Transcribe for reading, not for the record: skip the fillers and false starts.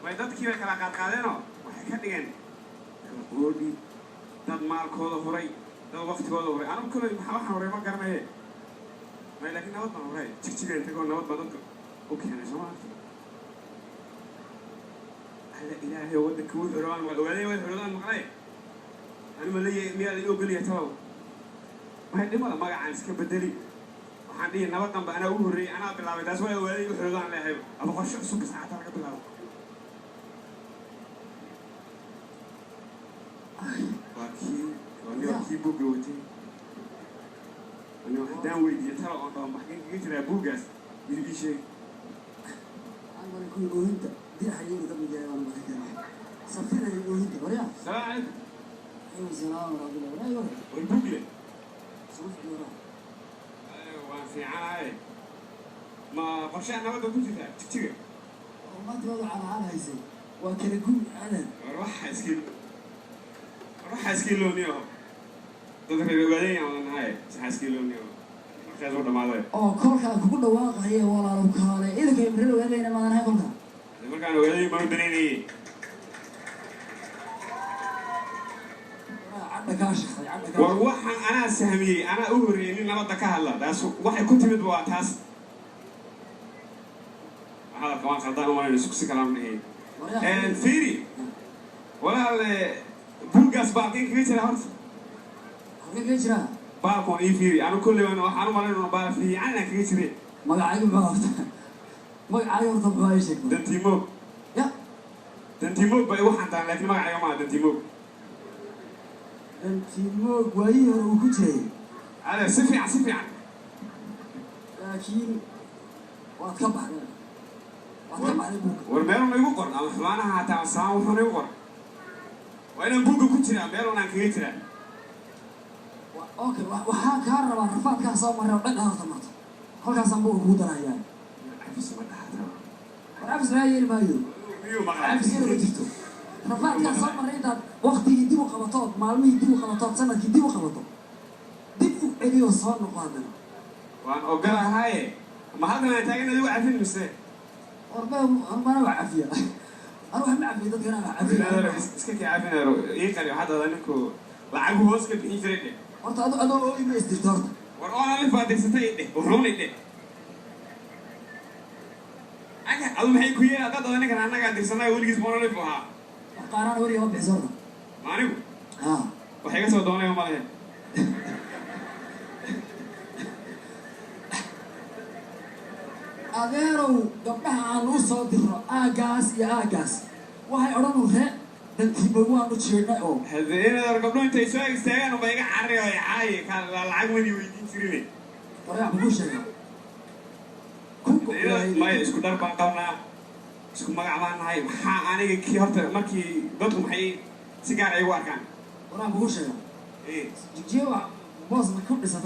ما يدك كذا كلا قادينه وحكي قولي dad maalkooda horay dad waqtigooda horay anu kulay waxa horay ma garanaye ma laakiin nabad ma horay jigjiga inta nabad badan oo keenay Soomaaliya ala ilaahay wadanka uu xiraan waa ogaadeen xiraan maqlay anu ma leeyahay miyaa la ogoliyo taw ma dhimada magacaan iska bedeli waxaan dhigay nabadan ba ana u horeeyay ana bilaabay taas way ogaadeen xiraan leeyahay aba qorshe cusub saacada laga bilaabo كي بوجوتي أنا واحد ويدي ترى أنا محكين كي ترى بوجاس يجي شيء أنا يكون وهنت دي حقيقة قبل جاي وأنا بحكي صفينا يقول أنت وريا السلام عليكم أيوة السلام ورحمة الله وبركاته والبوجلة صرف الورا أيوة في عاي ما قرشنا ما تقول كذا تكتير وما تقول على هايسي وكان يقول أنا روح اسكيل روح اسكيل لونيو dadka reebadeeyay aan ahay saxaskiiloniyo markaas oo dhamaaday oo kolka ku dhawaaqay walaalo kaale idinka imreel weedayna ma ahan kolka markaan weeday ma dareemayay war waxaan ana sahmiyay ana u horeeyay nabada ka hadla taas waxay ku timid waa taas waxa ka qaldan oo isku si kalaam nahay fiiri walaal buugas baaqin kaga jira horta كيجرا باكون يفيري أنا كل يوم أنا ما لنا بافي أنا كيجري ما عايق ما عايق طب ما يشك دنتيمو يا دنتيمو بيوحنا تان لكن ما عايق ما دنتيمو قوي وكتير على سفيع لكن واتكبر ورميرو ما يقول أنا ما هتا سام وحنا يقول وأنا بوجو كتير أميرو أنا كيجري اوكي waxaa ka rabaa rafaadka soo maray oo dhan horta halkaas aan buu daraayaan warabs raayay maayo warabs inuu jirto rafaadka soo maray inta waqtigii dib u qabato maalmihii dib u qabato sanadkii dib u qabato dib u celiyo soo noqonadan waan ogolahay ma hadana taagan adigu cafin mise warba ana waa cafiya ana wax ma cafiyo dadka ana cafiya iska ka cafinaaro ii qali waxa dadaniku lacag hoos ka bixin jiray horta adoo ima isdirto horta war oo aan faadigsatay wuxuuna dhig aga adu maxay ku yeeraa dad anaga anaga dirsanay waligiis moonolif waxa qaaraan wariga ma bixisoo maanigu ha waxay ka soo doonay ma lahayn adeerow gabdhaha aan u soo diro aagaas iyo aagaas waxay odhan ree dantiiba waan u jeednay oo hadeena gabdho intay soo istaagaan oo bayga carriyo ay caay ka lacag madi weydiin jiray waraaq buu sheegay ma isku dar baan qabnaa isku magac baan nahay maxaa aniga kii horta markii dadku maxay si gaar ay u arkaan waraaq buu sheegay jijiyo boos ma ku dhisay